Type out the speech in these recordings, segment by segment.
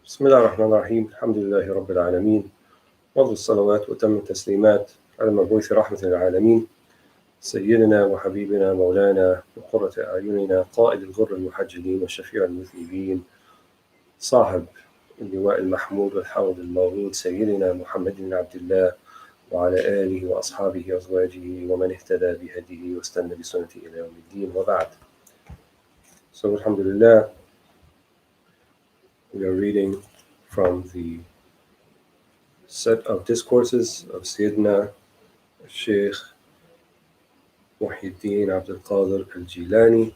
بسم الله الرحمن الرحيم الحمد لله رب العالمين وأفضل الصلوات وأتم التسليمات على المبعوث رحمة للعالمين سيدنا وحبيبنا مولانا وقرة أعيننا قائد الغر المحجلين وشفيع المذنبين صاحب اللواء المحمود والحوض المورود سيدنا محمد بن عبد الله وعلى آله وأصحابه وأزواجه ومن اهتدى بهديه واستنى بسنته إلى يوم الدين وبعد. So alhamdulillah, we are reading from the set of discourses of Sayyidina Shaykh Abd al-Qadir al-Jilani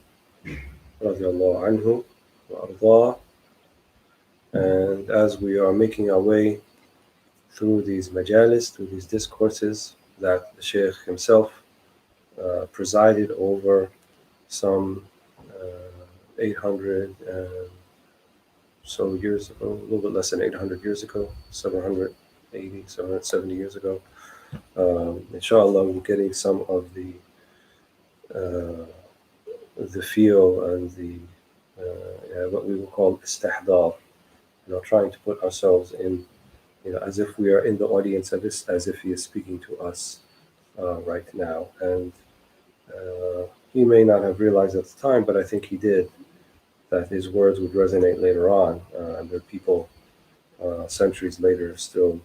radiallahu anhu wa ardah. And as we are making our way through these majalis, through these discourses that the Shaykh himself presided over some 800 so years ago, a little bit less than 800 years ago, 780, 770 years ago. Inshallah, we're getting some of the feel and the what we will call istihdar, trying to put ourselves in, as if we are in the audience, as if he is speaking to us right now. And he may not have realized at the time, but I think he did, that his words would resonate later on, and there are people centuries later still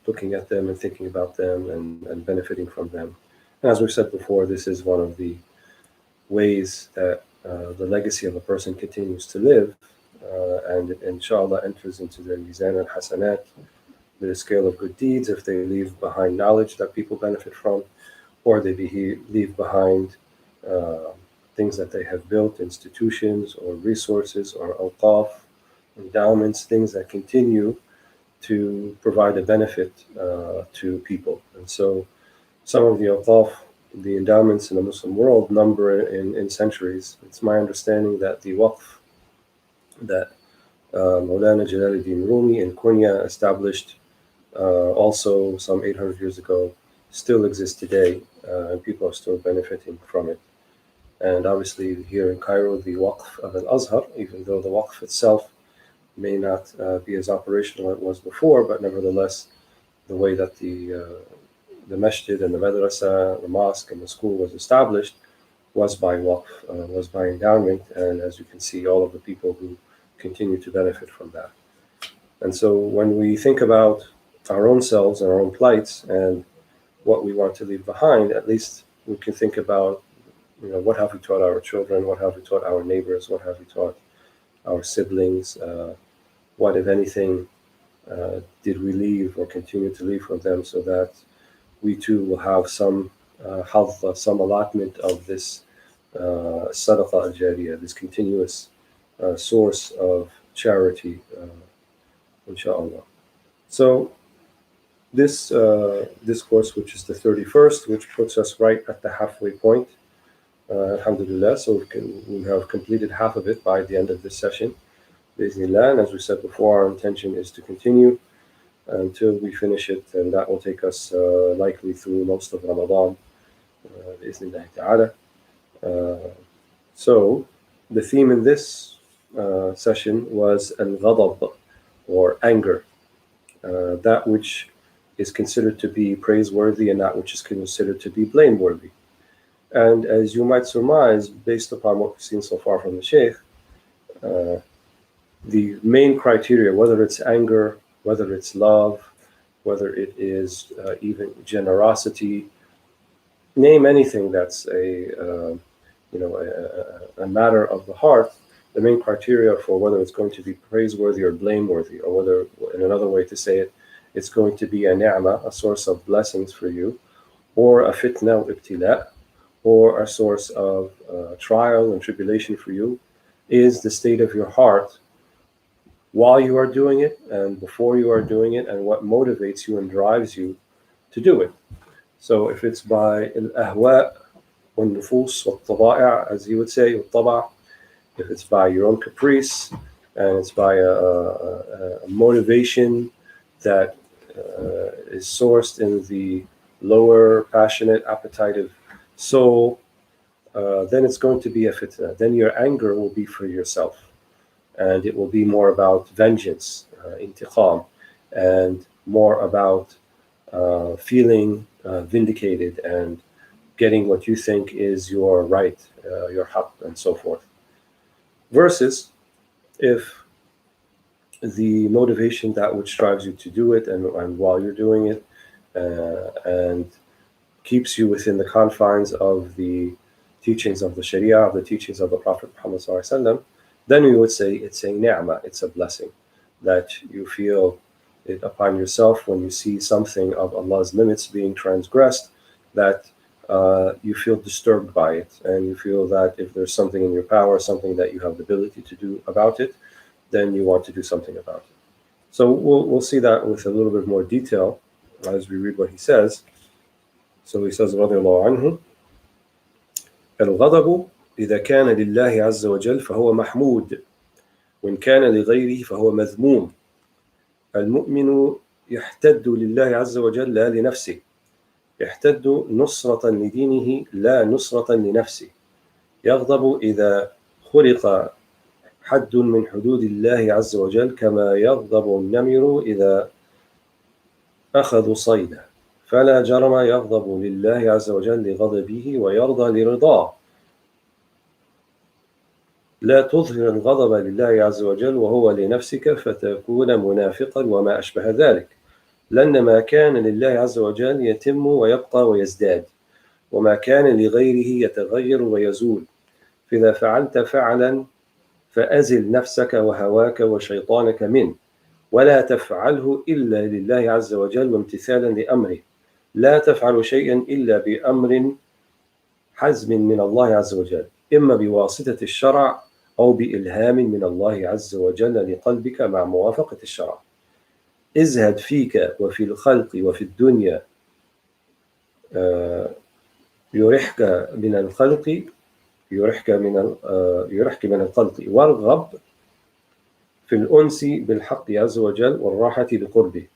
looking at them and thinking about them and benefiting from them. And as we've said before, this is one of the ways that the legacy of a person continues to live, and inshallah enters into their mizan al-hasanat, the scale of good deeds, if they leave behind knowledge that people benefit from, or they leave behind things that they have built, institutions or resources or al-Fath, endowments, things that continue to provide a benefit to people. And so some of the al-Fath, the endowments in the Muslim world, number in centuries. It's my understanding that the waqf that Mawlana Jalaluddin Rumi in Konya established also some 800 years ago still exists today, and people are still benefiting from it. And obviously here in Cairo, the waqf of al-Azhar, even though the waqf itself may not be as operational as it was before, but nevertheless, the way that the masjid and the madrasa, the mosque and the school was established was by waqf, was by endowment, and as you can see, all of the people who continue to benefit from that. And so when we think about our own selves and our own plights and what we want to leave behind, at least we can think about, what have we taught our children, what have we taught our neighbors, what have we taught our siblings, what, if anything, did we leave or continue to leave from them, so that we too will have some some allotment of this sadaqah al-jariyah, this continuous source of charity, inshallah. So this discourse, which is the 31st, which puts us right at the halfway point, alhamdulillah, so we have completed half of it by the end of this session, bi'ithnillah. And as we said before, our intention is to continue until we finish it, and that will take us likely through most of Ramadan, bi'ithnillah ta'ala. So the theme in this session was al-ghadab, or anger, that which is considered to be praiseworthy and that which is considered to be blameworthy. And as you might surmise, based upon what we've seen so far from the Shaykh, the main criteria, whether it's anger, whether it's love, whether it is even generosity, name anything that's a matter of the heart, the main criteria for whether it's going to be praiseworthy or blameworthy, or whether, in another way to say it, it's going to be a ni'mah, a source of blessings for you, or a fitna or ibtila, or a source of trial and tribulation for you, is the state of your heart while you are doing it and before you are doing it, and what motivates you and drives you to do it. So if it's by al-ahwa wal-nufus wal-taba'i', as he would say, al-taba', if it's by your own caprice and it's by a motivation that is sourced in the lower passionate appetitive soul, then it's going to be a fitna. Then your anger will be for yourself. and it will be more about vengeance, intiqam, and more about feeling vindicated and getting what you think is your right, your haqq, and so forth. Versus if the motivation, that which drives you to do it, and while you're doing it, and keeps you within the confines of the teachings of the Sharia, of the teachings of the Prophet Muhammad ﷺ, then we would say it's a ni'mah, it's a blessing, that you feel it upon yourself when you see something of Allah's limits being transgressed, that you feel disturbed by it, and you feel that if there's something in your power, something that you have the ability to do about it, then you want to do something about it. So we'll see that with a little bit more detail as we read what he says. So he says, رضي الله عنه: الغضب إذا كان لله عز وجل فهو محمود، وإن كان لغيره فهو مذموم. المؤمن يحتد لله عز وجل لا لنفسه، يحتد نصرة لدينه لا نصرة لنفسه. يغضب إذا خلق حد من حدود الله عز وجل، كما يغضب النمر إذا أخذوا صيده، فلا جرم يغضب لله عز وجل لغضبه ويرضى لرضاه. لا تظهر الغضب لله عز وجل وهو لنفسك فتكون منافقا وما أشبه ذلك، لأن ما كان لله عز وجل يتم ويبقى ويزداد، وما كان لغيره يتغير ويزول. فإذا فعلت فعلا فأزل نفسك وهواك وشيطانك منه، ولا تفعله إلا لله عز وجل وامتثالا لأمره. لا تفعل شيئا إلا بأمر حزم من الله عز وجل، إما بواسطة الشرع أو بإلهام من الله عز وجل لقلبك مع موافقة الشرع. ازهد فيك وفي الخلق وفي الدنيا يرحك من الخلق، يرحك من الخلق، وارغب في الأنس بالحق عز وجل والراحة بقربه.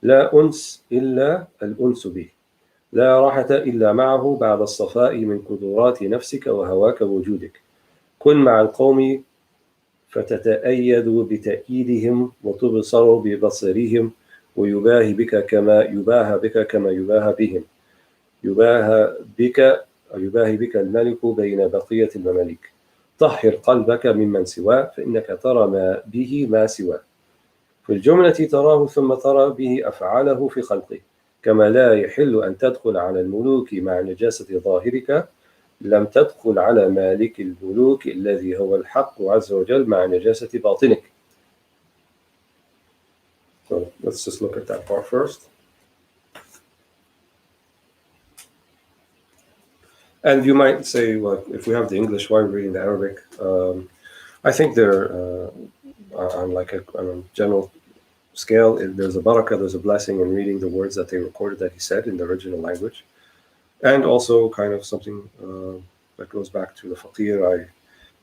لا أنس إلا الأنس به، لا راحة إلا معه بعد الصفاء من قدرات نفسك وهواك ووجودك. كن مع القوم فتتأيد بتأييدهم وتبصر ببصرهم، ويباهي بك كما يباهى بهم. يباهي بك الملك بين بقية المماليك. طهر قلبك ممن سواه، فإنك ترى ما به ما سواه. في الجملة تراه ثم ترى به أفعاله في خلقه، كما لا يحل أن تدخل على الملوك مع نجاسة ظاهرك، لم تدخل على مالك الملوك الذي هو الحق عز وجل مع نجاسة باطنك. So let's just look at that part first. And you might say, well, if we have the English, why are we reading the Arabic? I think they're on a general scale, there's a barakah, there's a blessing in reading the words that they recorded that he said in the original language. And also kind of something that goes back to the faqir.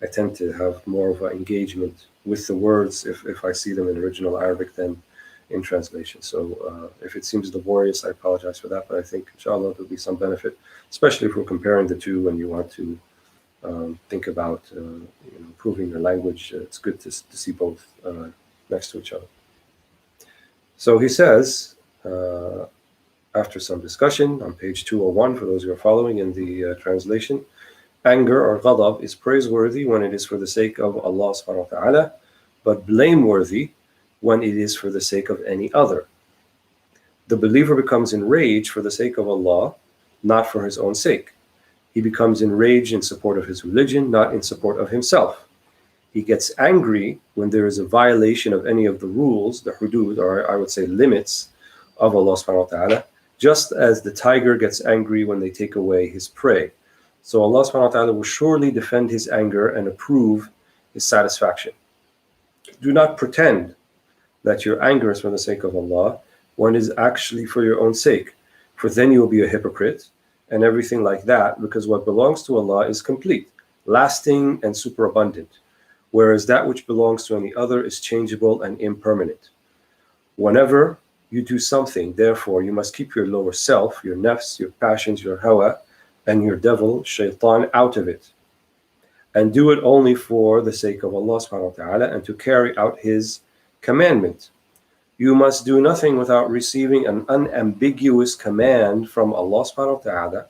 I tend to have more of an engagement with the words if I see them in original Arabic than in translation. So if it seems laborious, I apologize for that, but I think inshallah there'll be some benefit, especially if we're comparing the two and you want to think about improving your language. It's good to see both next to each other. So he says, after some discussion on page 201, for those who are following in the translation, anger or ghadab is praiseworthy when it is for the sake of Allah subhanahu wa ta'ala, but blameworthy when it is for the sake of any other. The believer becomes enraged for the sake of Allah, not for his own sake. He becomes enraged in support of his religion, not in support of himself. He gets angry when there is a violation of any of the rules, the hudud, or I would say limits, of Allah subhanahu wa ta'ala, just as the tiger gets angry when they take away his prey. So Allah subhanahu wa ta'ala will surely defend his anger and approve his satisfaction. Do not pretend that your anger is for the sake of Allah when it is actually for your own sake, for then you will be a hypocrite and everything like that, because what belongs to Allah is complete, lasting and superabundant, whereas that which belongs to any other is changeable and impermanent. Whenever you do something, therefore, you must keep your lower self, your nafs, your passions, your hawa, and your devil, shaitan, out of it. and do it only for the sake of Allah subhanahu wa ta'ala and to carry out His commandment. You must do nothing without receiving an unambiguous command from Allah subhanahu wa ta'ala,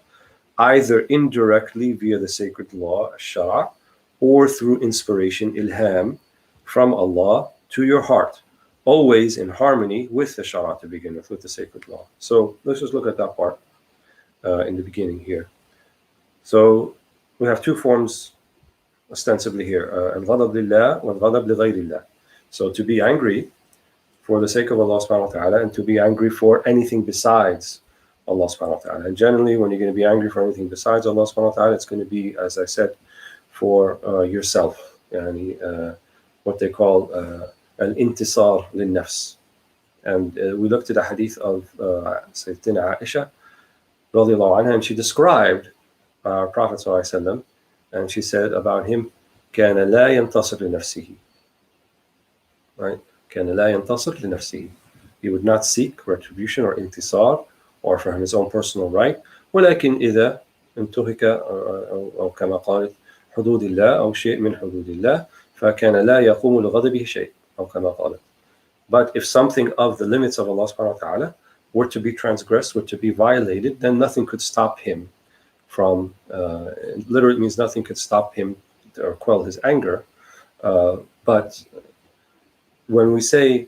either indirectly via the sacred law, shara, or through inspiration, ilham, from Allah to your heart, always in harmony with the shara to begin with the sacred law. So let's just look at that part in the beginning here. So we have two forms ostensibly here, al-ghadab lillah wal-ghadab li ghayrillah. So to be angry for the sake of Allah subhanahu wa ta'ala, and to be angry for anything besides Allah subhanahu wa ta'ala. And generally, when you're going to be angry for anything besides Allah subhanahu wa ta'ala, it's going to be, as I said, for yourself. Yani, what they call al-intisar lil-nafs. And we looked at a hadith of Sayyidatina Aisha, radiallahu anha, and she described our Prophet sallallahu alaihi wasallam, and she said about him, كَانَ لَا يَنْتَصِرْ لِنَفْسِهِ. Right? كَانَ لَا يَنْتَصِرْ لِنَفْسِهِ. He would not seek retribution or intisar, or for his own personal right. ولكن إذا انتهك أو كما قالت حدود الله أو شيء من حدود الله فكان لا يقوم لغضبه شيء أو كما قالت. But if something of the limits of Allah subhanahu wa ta'ala were to be transgressed, were to be violated, then nothing could stop him from, literally means nothing could stop him or quell his anger. But when we say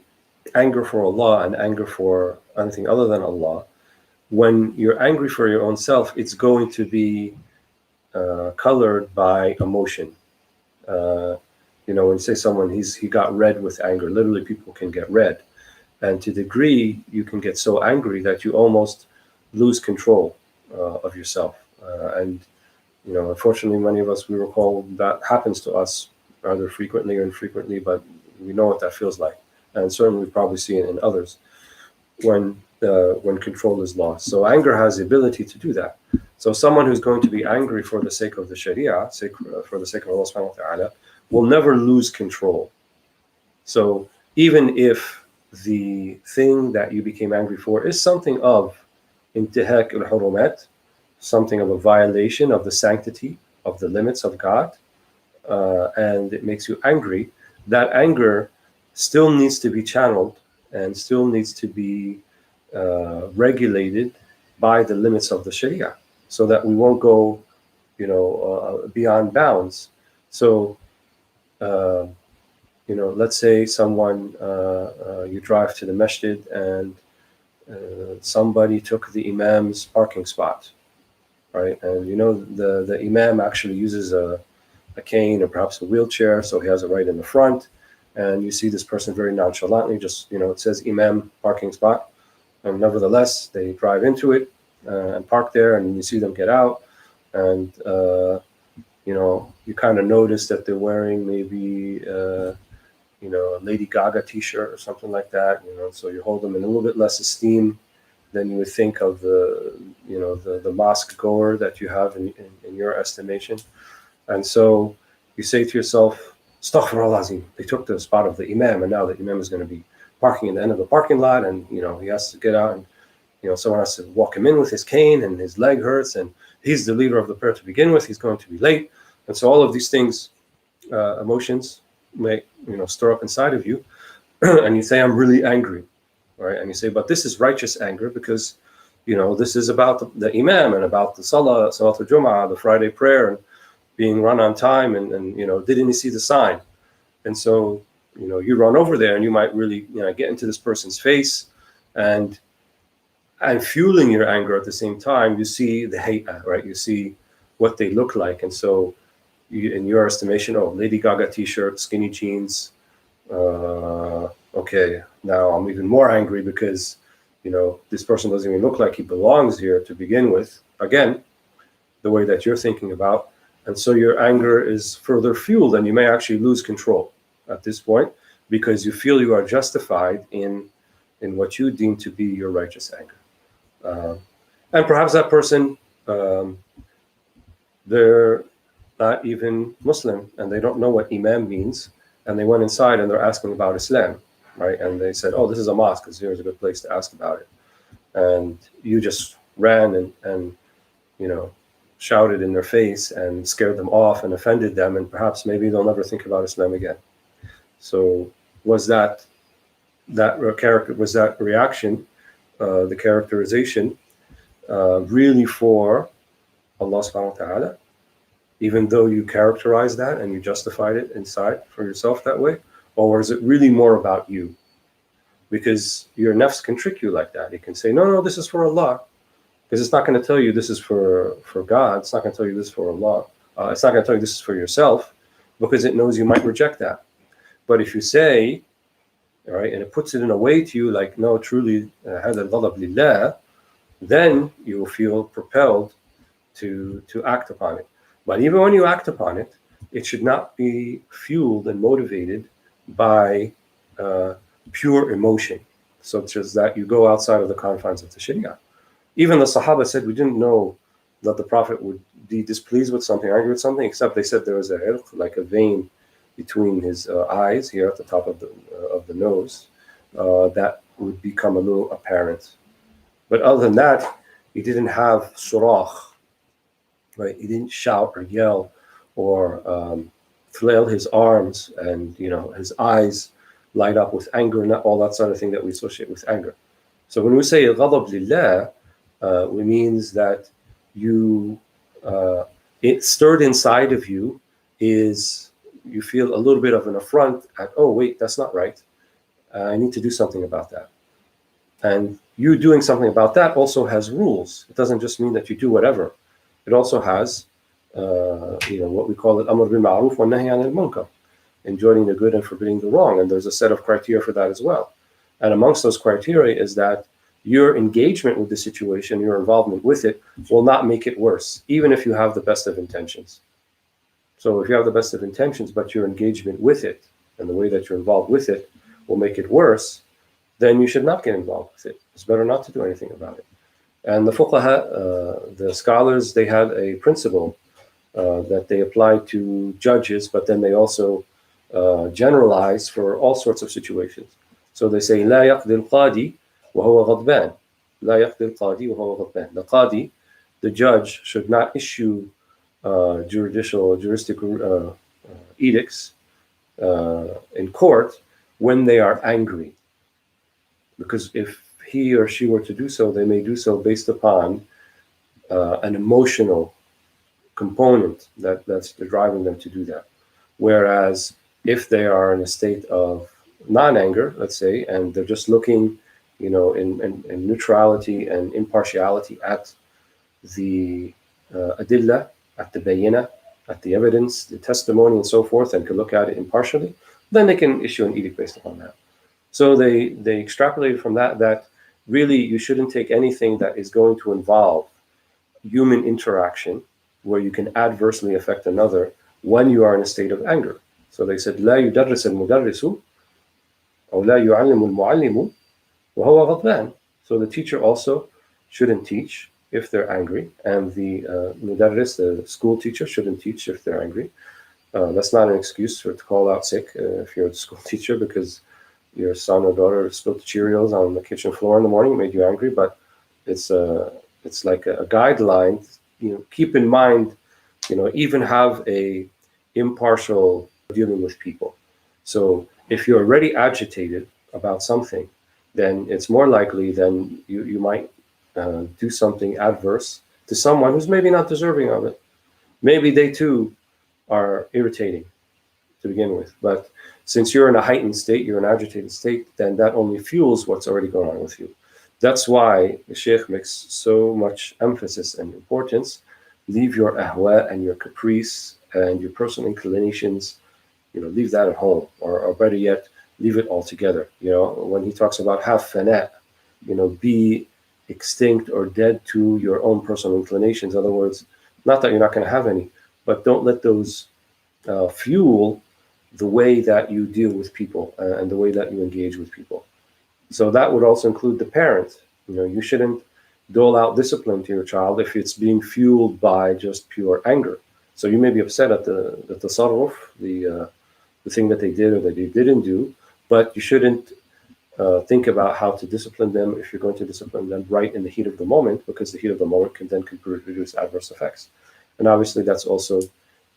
anger for Allah and anger for anything other than Allah, when you're angry for your own self, it's going to be colored by emotion. You know, when you say someone, he got red with anger, literally people can get red. And to the degree you can get so angry that you almost lose control of yourself. And, you know, unfortunately, many of us, we recall that happens to us rather frequently or infrequently, but we know what that feels like. And certainly we probably see it in others when control is lost. So anger has the ability to do that. So someone who's going to be angry for the sake of the Sharia, for the sake of Allah subhanahu wa ta'ala, will never lose control. So even if the thing that you became angry for is something of intihak al-hurumat, something of a violation of the sanctity of the limits of God, and it makes you angry, that anger still needs to be channeled and still needs to be regulated by the limits of the Sharia, so that we won't go, you know, beyond bounds. So, you know, let's say someone, you drive to the masjid and somebody took the imam's parking spot, right? And you know, the imam actually uses a cane or perhaps a wheelchair, so he has it right in the front. And you see this person very nonchalantly, just, you know, it says imam parking spot, and nevertheless they drive into it and park there, and you see them get out, and you know, you kind of notice that they're wearing maybe you know, a Lady Gaga t-shirt or something like that, you know, so you hold them in a little bit less esteem than you would think of the, you know, the mosque goer that you have in your estimation. And so you say to yourself, Astaghfirullah Azim, they took the spot of the imam, and now the imam is going to be parking in the end of the parking lot, and, you know, he has to get out, and, you know, someone has to walk him in with his cane, and his leg hurts, and he's the leader of the prayer to begin with, he's going to be late. And so all of these things, emotions, may, you know, stir up inside of you, and you say, I'm really angry, right? And you say, but this is righteous anger, because, you know, this is about the imam and about the Salatul Jum'ah, the Friday prayer, and being run on time, and you know, didn't he see the sign? And so, you know, you run over there, and you might really, you know, get into this person's face, and fueling your anger at the same time, you see the hate, right? You see what they look like, and so you, in your estimation, oh, Lady Gaga t-shirt, skinny jeans, okay, now I'm even more angry because, you know, this person doesn't even look like he belongs here to begin with, again, the way that you're thinking about. And so your anger is further fueled, and you may actually lose control at this point, because you feel you are justified in what you deem to be your righteous anger. And perhaps that person, they're not even Muslim, and they don't know what imam means, and they went inside and they're asking about Islam, right? And they said, oh, this is a mosque, because here's a good place to ask about it. And you just ran and you know, shouted in their face and scared them off and offended them, and perhaps maybe they'll never think about Islam again. So was that reaction, the characterization, really for Allah subhanahu wa ta'ala, even though you characterized that and you justified it inside for yourself that way? Or is it really more about you? Because your nafs can trick you like that. It can say, no, this is for Allah. Because it's not going to tell you this is for God. It's not going to tell you this is for Allah. It's not going to tell you this is for yourself, because it knows you might reject that. But if you say, all right, and it puts it in a way to you like, no, truly, هذا الغضب لله, then you will feel propelled to act upon it. But even when you act upon it, it should not be fueled and motivated by pure emotion, such as that you go outside of the confines of the Sharia. Even the Sahaba said, we didn't know that the Prophet would be displeased with something, angry with something, except they said there was a irq, like a vein between his eyes here at the top of the nose, that would become a little apparent. But other than that, he didn't have surah, right? He didn't shout or yell or flail his arms and his eyes light up with anger, and all that sort of thing that we associate with anger. So when we say ghadab lillah, it means that it stirred inside of you is you feel a little bit of an affront at, oh wait, that's not right. I need to do something about that. And you doing something about that also has rules. It doesn't just mean that you do whatever. It also has, what we call it, amr bil ma'ruf wa nahy anil munkar, enjoining the good and forbidding the wrong. And there's a set of criteria for that as well. And amongst those criteria is that your engagement with the situation, your involvement with it, will not make it worse, even if you have the best of intentions. So if you have the best of intentions, but your engagement with it and the way that you're involved with it will make it worse, then you should not get involved with it. It's better not to do anything about it. And the fuqaha, the scholars, they had a principle that they applied to judges, but then they also generalize for all sorts of situations. So they say, لا يقضي القاضي وهو غضبان. لا يقضي القاضي وهو غضبان. The qadi, the judge, should not issue juristic edicts in court when they are angry. Because if he or she were to do so, they may do so based upon an emotional component that's driving them to do that. Whereas if they are in a state of non-anger, let's say, and they're just looking, in neutrality and impartiality at the adillah, at the bayina, at the evidence, the testimony, and so forth, and can look at it impartially, then they can issue an edict based upon that. So they extrapolated from that really you shouldn't take anything that is going to involve human interaction where you can adversely affect another when you are in a state of anger. So they said, لا يدرس المدرس أو لا يعلم المعلم وهو غضبان. So the teacher also shouldn't teach if they're angry, and the mudarris, the school teacher, shouldn't teach if they're angry. That's not an excuse to call out sick if you're a school teacher because your son or daughter spilled Cheerios on the kitchen floor in the morning, made you angry, but it's like a guideline. Keep in mind, even have a impartial dealing with people. So if you're already agitated about something, then it's more likely then you might do something adverse to someone who's maybe not deserving of it. Maybe they too are irritating to begin with, but since you're in a heightened state, you're in an agitated state, then that only fuels what's already going on with you. That's why the Shaykh makes so much emphasis and importance. Leave your ahwa and your caprice and your personal inclinations, leave that at home, or better yet, leave it altogether. When he talks about have fana, be extinct or dead to your own personal inclinations. In other words, not that you're not going to have any, but don't let those fuel the way that you deal with people and the way that you engage with people. So that would also include the parent. You shouldn't dole out discipline to your child if it's being fueled by just pure anger. So you may be upset at the tasarruf, the thing that they did or that they didn't do, but you shouldn't think about how to discipline them if you're going to discipline them right in the heat of the moment, because the heat of the moment can produce adverse effects. And obviously that's also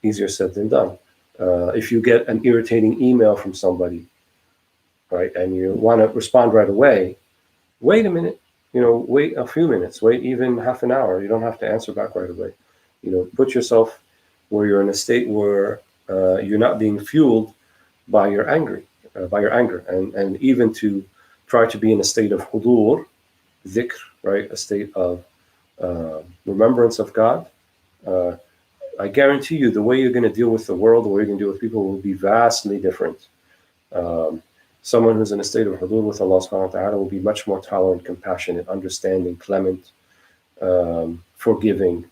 easier said than done. If you get an irritating email from somebody, right, and you want to respond right away, wait a minute, wait a few minutes, wait even half an hour. You don't have to answer back right away. Put yourself where you're in a state where you're not being fueled by your anger, and even to try to be in a state of hudur, dhikr, right, a state of remembrance of God. I guarantee you, the way you're going to deal with the world, the way you're going to deal with people, will be vastly different. Someone who's in a state of hudur with Allah subhanahu wa ta'ala will be much more tolerant, compassionate, understanding, clement, forgiving.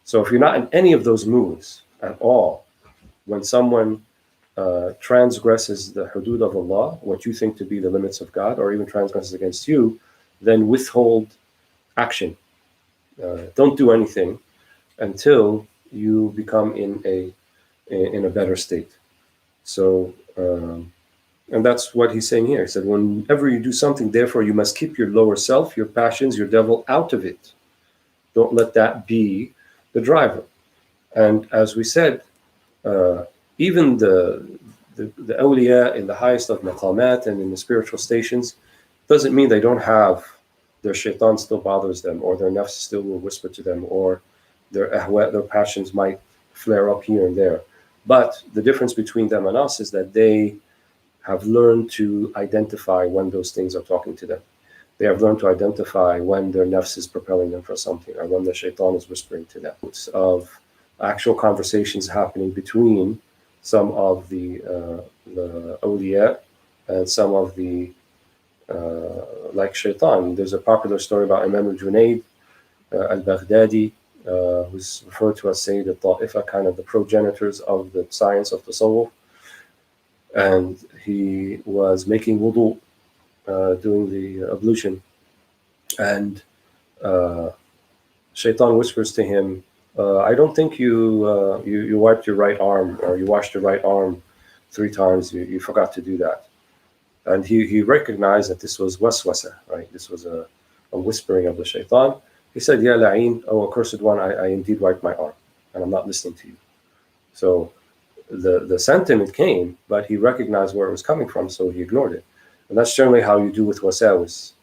So if you're not in any of those moods at all, when someone transgresses the hudud of Allah, what you think to be the limits of God, or even transgresses against you, then withhold action. Don't do anything until you become in a better state. So, and that's what he's saying here. He said, whenever you do something, therefore, you must keep your lower self, your passions, your devil out of it. Don't let that be the driver. And as we said, even the awliya in the highest of maqamat and in the spiritual stations doesn't mean they don't have their shaitan still bothers them, or their nafs still will whisper to them, or their ahwa, their passions might flare up here and there. But the difference between them and us is that they have learned to identify when those things are talking to them. They have learned to identify when their nafs is propelling them for something, or when the shaitan is whispering to them. Of actual conversations happening between some of the awliya and some of the like shaitan. There's a popular story about Imam al-Junaid al-Baghdadi, who's referred to as Sayyid al-Ta'ifa, kind of the progenitors of the science of tasawwuf. And he was making wudu, doing the ablution, and shaitan whispers to him, I don't think you wiped your right arm, or you washed your right arm 3 times. You forgot to do that. And he recognized that this was waswasa, right? This was a whispering of the shaitan. He said, Ya la'een, oh accursed one, I indeed wiped my arm, and I'm not listening to you. So the sentiment came, but he recognized where it was coming from, so he ignored it. And that's generally how you deal with wasawis,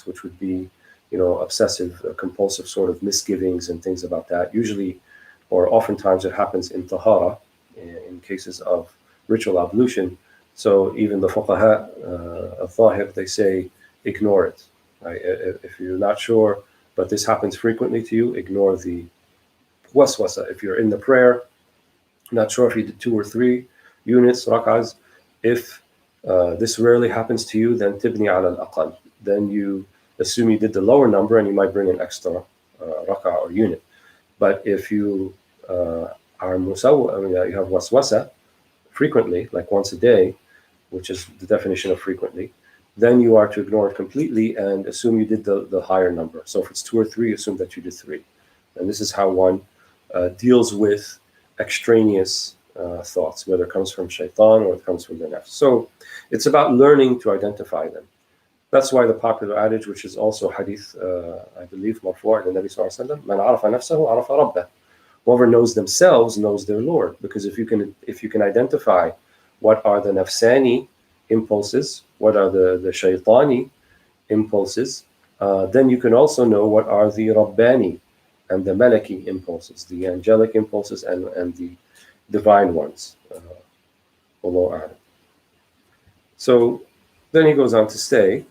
which would be, obsessive, compulsive sort of misgivings and things about that. Usually, or oftentimes, it happens in tahara, in cases of ritual ablution. So even the fuqaha, al-Zahir, they say, ignore it. Right? If you're not sure, but this happens frequently to you, ignore the waswasa. If you're in the prayer, not sure if you did 2 or 3 units, rak'ahs, if this rarely happens to you, then tibni ala al-aqal. Then you assume you did the lower number, and you might bring an extra rak'ah or unit. But if you are you have waswasa frequently, like once a day, which is the definition of frequently, then you are to ignore it completely and assume you did the higher number. So if it's 2 or 3, assume that you did 3. And this is how one deals with extraneous thoughts, whether it comes from shaitan or it comes from the nafs. So it's about learning to identify them. That's why the popular adage, which is also hadith, I believe, marfu' the Nabi sallallahu alaihi wasallam, man arafa nafsahu arafa rabbah. Whoever knows themselves knows their Lord. Because if you can identify what are the nafsani impulses, what are the shaitani impulses, then you can also know what are the Rabbani and the Malaki impulses, the angelic impulses and the divine ones. Allahu a'lam. So then he goes on to say,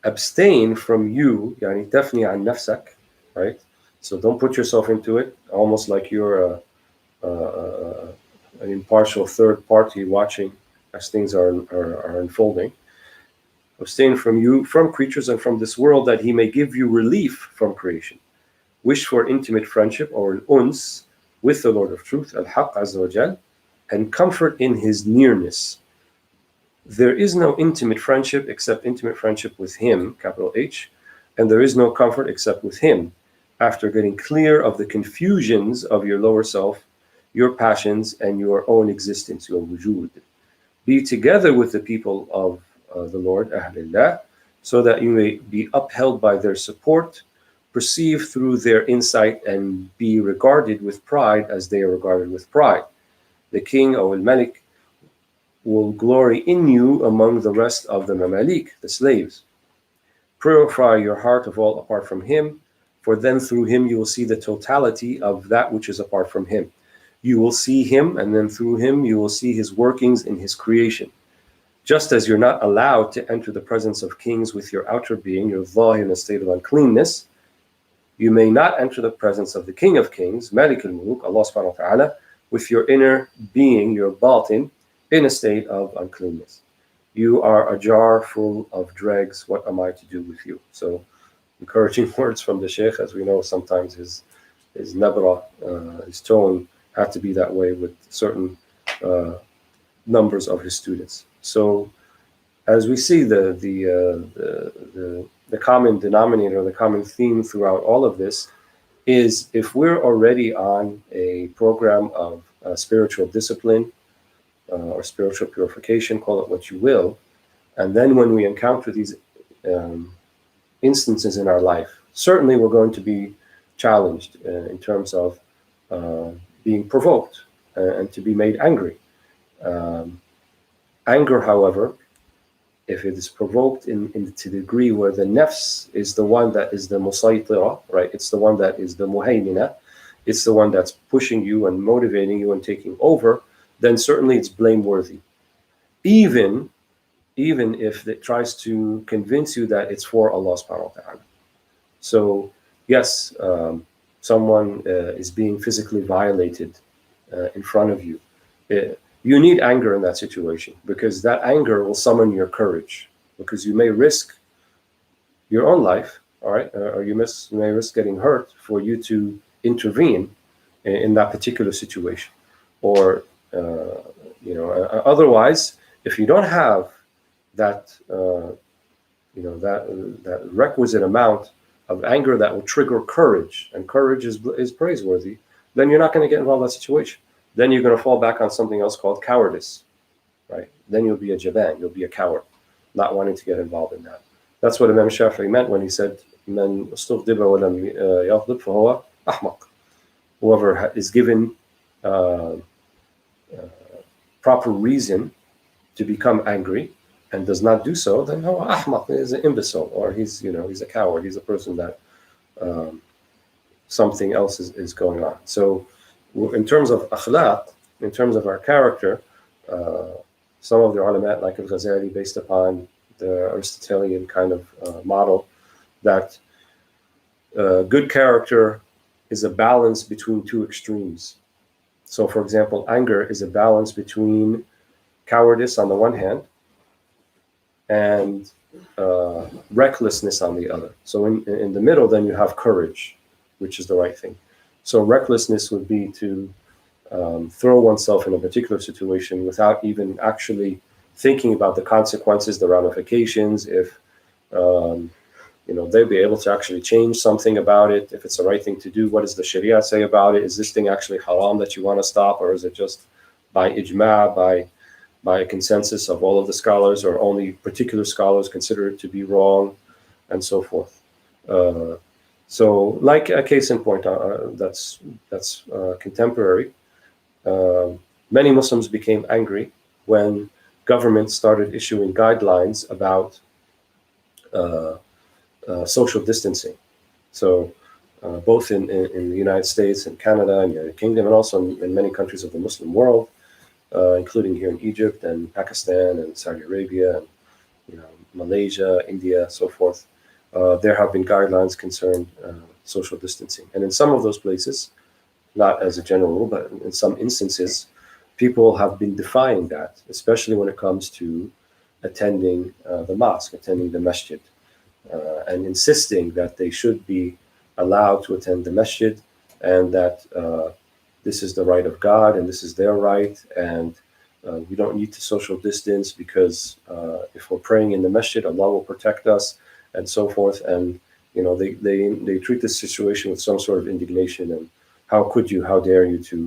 abstain from you, yani tafni an nafsak, right? So don't put yourself into it, almost like you're an impartial third party watching as things are unfolding. Abstain from you, from creatures and from this world, that he may give you relief from creation. Wish for intimate friendship, or al-uns, with the Lord of Truth, al-Haq Azza wa Jal, and comfort in his nearness. There is no intimate friendship except intimate friendship with him, capital H, and there is no comfort except with him, after getting clear of the confusions of your lower self, your passions, and your own existence, your wujud. Be together with the people of the Lord, Ahlillah, so that you may be upheld by their support, perceive through their insight and be regarded with pride as they are regarded with pride. The king, or al-Malik, will glory in you among the rest of the mamalik, the slaves. Purify your heart of all apart from him, for then through him you will see the totality of that which is apart from him. You will see him, and then through him you will see his workings in his creation. Just as you're not allowed to enter the presence of kings with your outer being, your dhahir, in a state of uncleanness, you may not enter the presence of the King of Kings, Malik al-Muluk, Allah subhanahu wa ta'ala, with your inner being, your batin, in a state of uncleanness. You are a jar full of dregs, what am I to do with you? So, encouraging words from the Shaykh. As we know, sometimes his nabra, his tone, had to be that way with certain numbers of his students. So, as we see the common denominator, the common theme throughout all of this is, if we're already on a program of spiritual discipline or spiritual purification, call it what you will, and then when we encounter these instances in our life, certainly we're going to be challenged in terms of being provoked and to be made angry. Anger, however, if it is provoked to the degree where the nafs is the one that is the musaytira, right? It's the one that is the muhaymina, it's the one that's pushing you and motivating you and taking over, then certainly it's blameworthy. Even if it tries to convince you that it's for Allah subhanahu wa ta'ala. So yes, someone is being physically violated in front of you. You need anger in that situation, because that anger will summon your courage, because you may risk your own life, all right, or you may risk getting hurt for you to intervene in that particular situation. Or otherwise, if you don't have that that requisite amount of anger that will trigger courage, and courage is praiseworthy, then you're not going to get involved in that situation. Then you're going to fall back on something else called cowardice, right? Then you'll be a jaban, you'll be a coward, not wanting to get involved in that. That's what Imam Shafi'i meant when he said, "Man ustughdiba wa lam yaghdib fahuwa ahmaq." Whoever is given proper reason to become angry and does not do so, then huwa ahmaq, is an imbecile, or he's a coward. He's a person that something else is going on. So, in terms of akhlaq, in terms of our character, some of the ulama, like al-Ghazali, based upon the Aristotelian kind of model, that good character is a balance between two extremes. So, for example, anger is a balance between cowardice on the one hand and recklessness on the other. So in the middle, then you have courage, which is the right thing. So recklessness would be to throw oneself in a particular situation without even actually thinking about the consequences, the ramifications, if they'll be able to actually change something about it, if it's the right thing to do. What does the Sharia say about it? Is this thing actually haram that you want to stop, or is it just by ijma, by a consensus of all of the scholars, or only particular scholars consider it to be wrong, and so forth. So, like a case in point that's contemporary, many Muslims became angry when governments started issuing guidelines about social distancing. So, both in the United States and Canada and the United Kingdom, and also in many countries of the Muslim world, including here in Egypt and Pakistan and Saudi Arabia and Malaysia, India, so forth. There have been guidelines concerned social distancing, and in some of those places, not as a general rule, but in some instances, people have been defying that, especially when it comes to attending the mosque, attending the masjid, and insisting that they should be allowed to attend the masjid, and that this is the right of God and this is their right, and we don't need to social distance because if we're praying in the masjid, Allah will protect us, and so forth. And they treat this situation with some sort of indignation, and how dare you to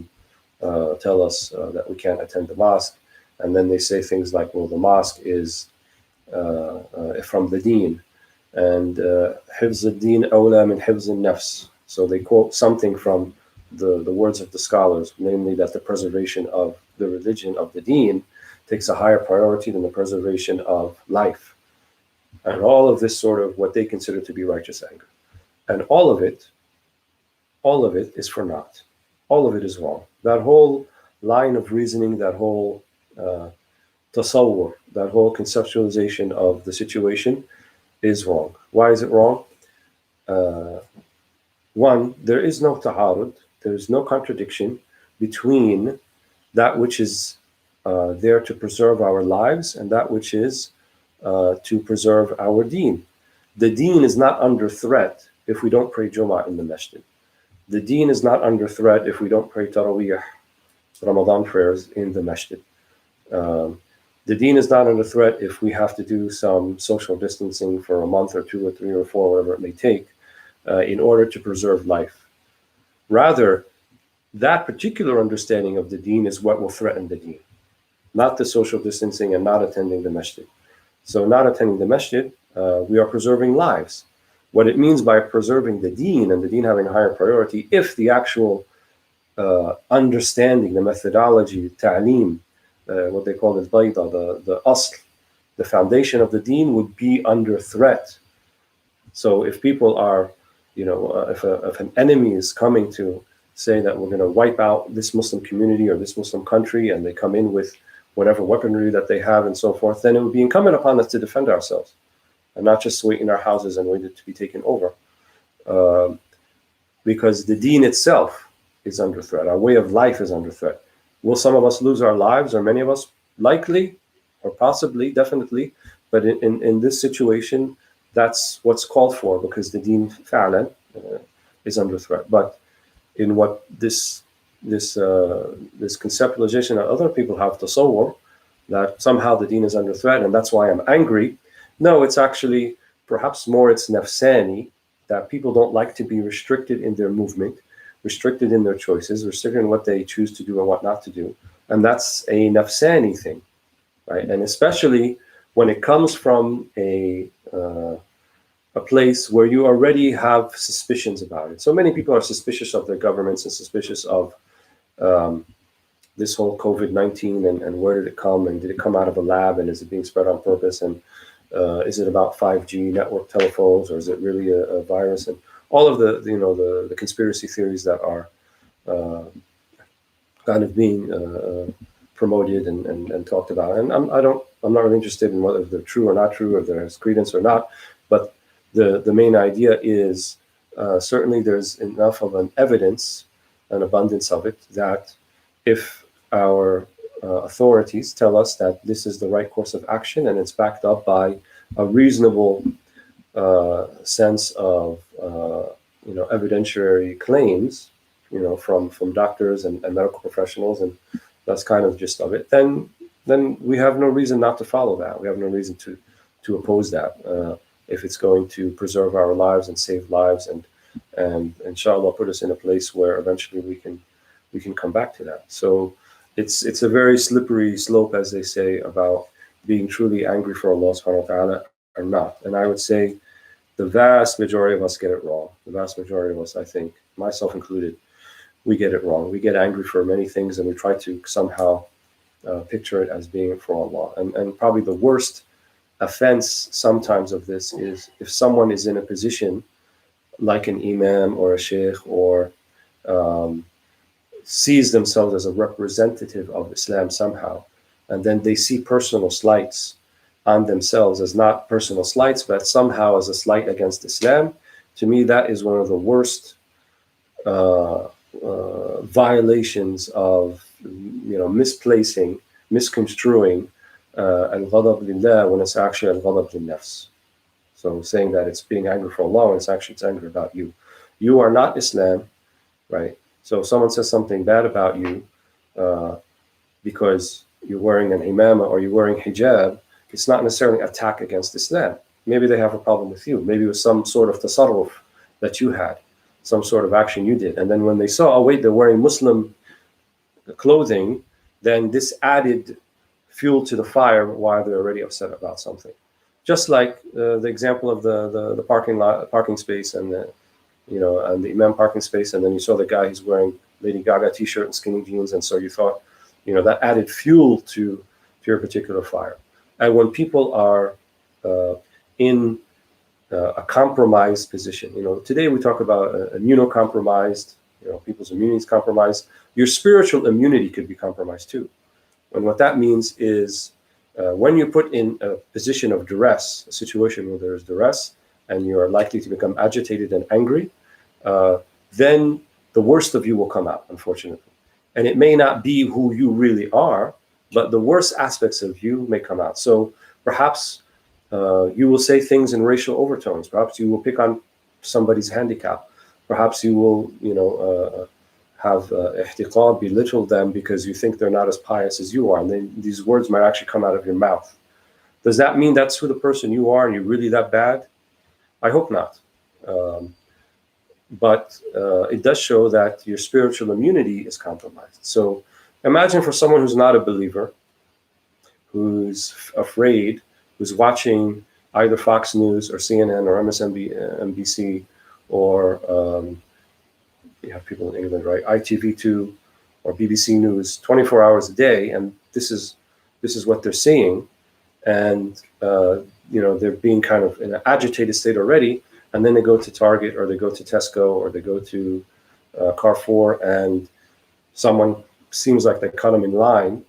tell us that we can't attend the mosque. And then they say things like, well, the mosque is from the deen, and حفظ الدين أولى من حفظ النفس. So they quote something from the words of the scholars, namely that the preservation of the religion of the deen takes a higher priority than the preservation of life. And all of this sort of what they consider to be righteous anger. And all of it is for naught. All of it is wrong. That whole line of reasoning, that whole tasawwur, that whole conceptualization of the situation is wrong. Why is it wrong? One, there is no ta'arud, there is no contradiction between that which is there to preserve our lives and that which is to preserve our deen. The deen is not under threat if we don't pray Jum'ah in the masjid. The deen is not under threat if we don't pray Taraweeh, Ramadan prayers in the masjid. The deen is not under threat if we have to do some social distancing for a month or 2 or 3 or 4, whatever it may take, in order to preserve life. Rather, that particular understanding of the deen is what will threaten the deen, not the social distancing and not attending the masjid. So not attending the masjid, we are preserving lives. What it means by preserving the deen and the deen having a higher priority, if the actual understanding, the methodology, ta'aleem, what they call it, the asl, the foundation of the deen would be under threat. So if people are, if an enemy is coming to say that we're going to wipe out this Muslim community or this Muslim country, and they come in with whatever weaponry that they have and so forth, then it would be incumbent upon us to defend ourselves and not just wait in our houses and wait it to be taken over. Because the deen itself is under threat. Our way of life is under threat. Will some of us lose our lives, or many of us? Likely, or possibly, definitely. But in this situation, that's what's called for, because the deen fa'lan is under threat. But in what this conceptualization that other people have tasawwur, that somehow the deen is under threat and that's why I'm angry. No, it's actually perhaps more it's nafsani, that people don't like to be restricted in their movement, restricted in their choices, restricted in what they choose to do and what not to do. And that's a nafsani thing, right? And especially when it comes from a place where you already have suspicions about it. So many people are suspicious of their governments and suspicious of this whole COVID-19 and where did it come, and did it come out of a lab, and is it being spread on purpose, and is it about 5G network telephones, or is it really a virus, and all of the conspiracy theories that are kind of being promoted and talked about. And I'm not really interested in whether they're true or not true, or there's credence or not, but the main idea is certainly there's enough of an evidence, an abundance of it, that if our authorities tell us that this is the right course of action and it's backed up by a reasonable sense of evidentiary claims, from doctors and medical professionals, and that's kind of the gist of it, then we have no reason not to follow that. We have no reason to oppose that if it's going to preserve our lives and save lives and inshallah put us in a place where eventually we can come back to that. So it's a very slippery slope, as they say, about being truly angry for Allah subhanahu wa ta'ala or not. And I would say the vast majority of us get it wrong. The vast majority of us, I think, myself included, we get it wrong. We get angry for many things, and we try to somehow picture it as being for Allah. And probably the worst offense sometimes of this is if someone is in a position like an imam or a sheikh, or sees themselves as a representative of Islam somehow, and then they see personal slights on themselves as not personal slights, but somehow as a slight against Islam. To me, that is one of the worst violations of, misplacing, misconstruing al-ghadab lillah when it's actually al-ghadab lil-nafs. So saying that it's being angry for Allah when it's angry about you. You are not Islam, right? So if someone says something bad about you because you're wearing an imamah or you're wearing hijab, it's not necessarily an attack against Islam. Maybe they have a problem with you. Maybe it was some sort of tasarruf that you had, some sort of action you did. And then when they saw, oh wait, they're wearing Muslim clothing, then this added fuel to the fire while they're already upset about something. Just like the example of the parking space, and and the imam parking space, and then you saw the guy who's wearing Lady Gaga t-shirt and skinny jeans, and so you thought, that added fuel to your particular fire. And when people are in a compromised position, today we talk about immunocompromised, people's immunity is compromised. Your spiritual immunity could be compromised too. And what that means is when you're put in a position of duress, a situation where there is duress, and you are likely to become agitated and angry, then the worst of you will come out, unfortunately. And it may not be who you really are, but the worst aspects of you may come out. So perhaps you will say things in racial overtones. Perhaps you will pick on somebody's handicap. Perhaps you will, have ihtiqar, belittle them because you think they're not as pious as you are. And then these words might actually come out of your mouth. Does that mean that's who the person you are and you're really that bad? I hope not. But it does show that your spiritual immunity is compromised. So imagine for someone who's not a believer, who's afraid, who's watching either Fox News or CNN or MSNBC or you have people in England, right? ITV2 or BBC News 24 hours a day, and this is what they're seeing, and they're being kind of in an agitated state already, and then they go to Target or they go to Tesco or they go to Carrefour, and someone seems like they cut them in line,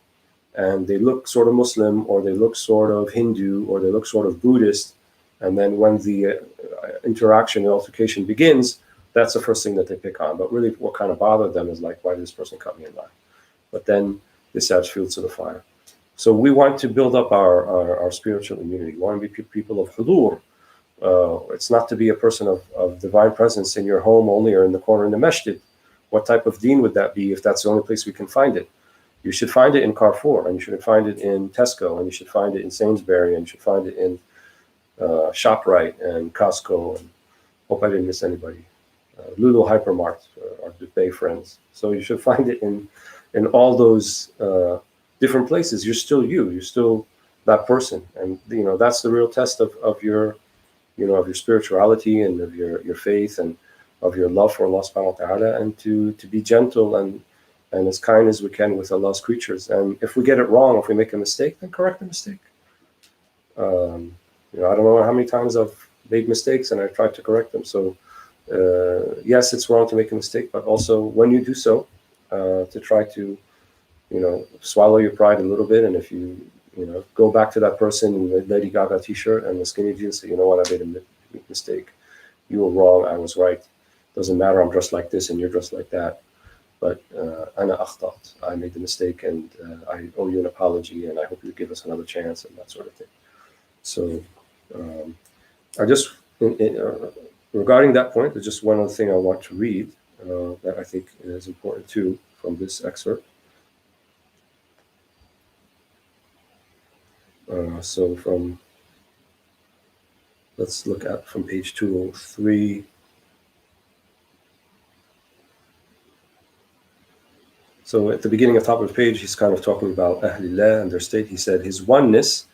and they look sort of Muslim or they look sort of Hindu or they look sort of Buddhist, and then when the interaction, the altercation begins, that's the first thing that they pick on. But really what kind of bothered them is like, why did this person cut me in line? But then this adds fuel to the fire. So we want to build up our spiritual immunity. We want to be people of hudur. It's not to be a person of divine presence in your home only or in the corner in the masjid. What type of deen would that be if that's the only place we can find it? You should find it in Carrefour, and you should find it in Tesco, and you should find it in Sainsbury, and you should find it in ShopRite and Costco, and hope I didn't miss anybody. Lulu Hypermart, our Dubai friends. So you should find it in all those different places. You're still you. You're still that person, and that's the real test of your of your spirituality and of your faith and of your love for Allah subhanahu wa ta'ala, and to be gentle and as kind as we can with Allah's creatures. And if we get it wrong, if we make a mistake, then correct the mistake. I don't know how many times I've made mistakes and I've tried to correct them. So yes, it's wrong to make a mistake, but also when you do so, to try to, swallow your pride a little bit. And if you, go back to that person in the Lady Gaga t-shirt and the skinny jeans, say, you know what, I made a mistake. You were wrong, I was right. Doesn't matter, I'm dressed like this and you're dressed like that. But ana akhtat, I made the mistake, and I owe you an apology, and I hope you give us another chance, and that sort of thing. So I just, regarding that point, there's just one other thing I want to read that I think is important too from this excerpt. Let's look at from page 203. So at the beginning of the top of the page, he's kind of talking about Ahlillah and their state. He said, his oneness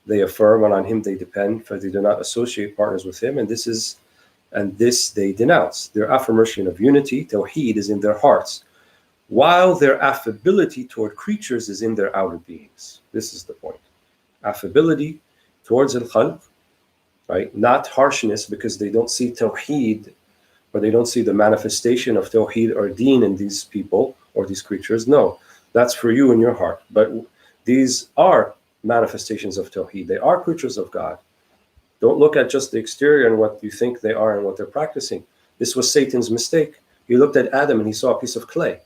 they affirm, and on him they depend, for they do not associate partners with him, and this they denounce. Their affirmation of unity, tawheed, is in their hearts, while their affability toward creatures is in their outer beings. This is the point. Affability towards al-khalq, right? Not harshness, because they don't see tawheed, or they don't see the manifestation of tawheed or deen in these people or these creatures. No, that's for you in your heart. But these are manifestations of tawheed. They are creatures of God. Don't look at just the exterior and what you think they are and what they're practicing. This was Satan's mistake. He looked at Adam and he saw a piece of clay.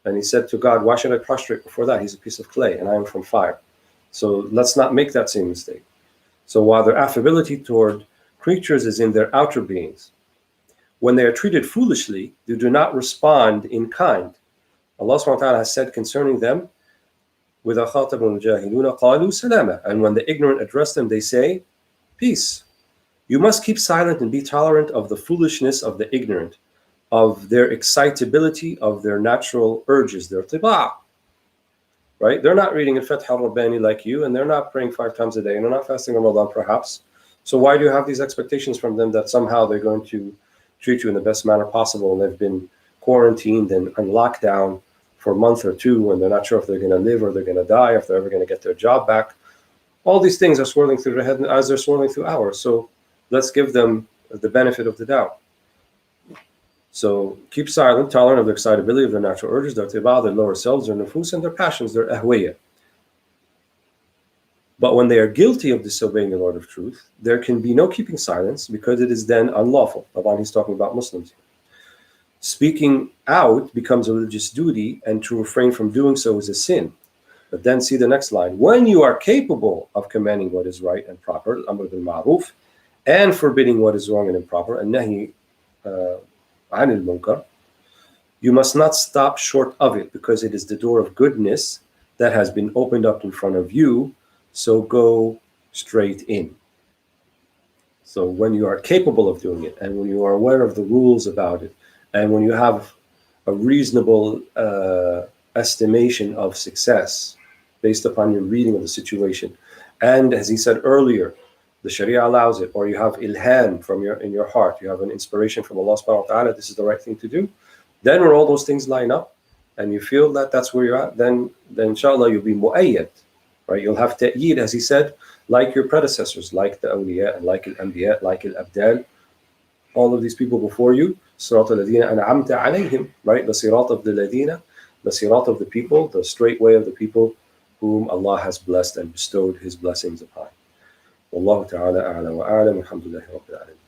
And he said to God, why should I prostrate before that? He's a piece of clay and I am from fire. So let's not make that same mistake. So while their affability toward creatures is in their outer beings, when they are treated foolishly, they do not respond in kind. Allah subhanahu wa ta'ala has said concerning them, وَإِذَا خَاطَبَهُمُ الْجَاهِلُونَ قَالُوا سَلَامًا, and when the ignorant address them, they say, peace. You must keep silent and be tolerant of the foolishness of the ignorant, of their excitability, of their natural urges, their tiba'. right? They're not reading al-Fath al-Rabbani like you, and they're not praying 5 times a day, and they're not fasting Ramadan perhaps. So why do you have these expectations from them that somehow they're going to treat you in the best manner possible, and they've been quarantined and on lockdown for a month or two, and they're not sure if they're going to live or they're going to die, if they're ever going to get their job back? All these things are swirling through their head as they're swirling through ours. So let's give them the benefit of the doubt. So keep silent, tolerant of the excitability of their natural urges, their tibah, their lower selves, their nufus, and their passions, their ahwiyah. But when they are guilty of disobeying the Lord of truth, there can be no keeping silence, because it is then unlawful. Rabban, he's talking about Muslims. Speaking out becomes a religious duty, and to refrain from doing so is a sin. But then see the next line. When you are capable of commanding what is right and proper, al-amr bil ma'ruf, and forbidding what is wrong and improper, an-nahi anil munkar, you must not stop short of it, because it is the door of goodness that has been opened up in front of you. So go straight in. So when you are capable of doing it, and when you are aware of the rules about it, and when you have a reasonable estimation of success based upon your reading of the situation, and as he said earlier, the Sharia allows it, or you have ilham from in your heart, you have an inspiration from Allah subhanahu wa ta'ala, this is the right thing to do, then when all those things line up, and you feel that that's where you're at, then inshallah you'll be mu'ayyad. Right, you'll have ta'yeed, as he said, like your predecessors, like the awliya, and like al-anbiya, like al-abdal, all of these people before you. Sirat al-ladina an'amta alayhim, right? The sirat of the ladina, the sirat of the people, the straight way of the people whom Allah has blessed and bestowed His blessings upon. Wallahu ta'ala a'la wa a'lam. Alhamdulillahi rabbil alamin.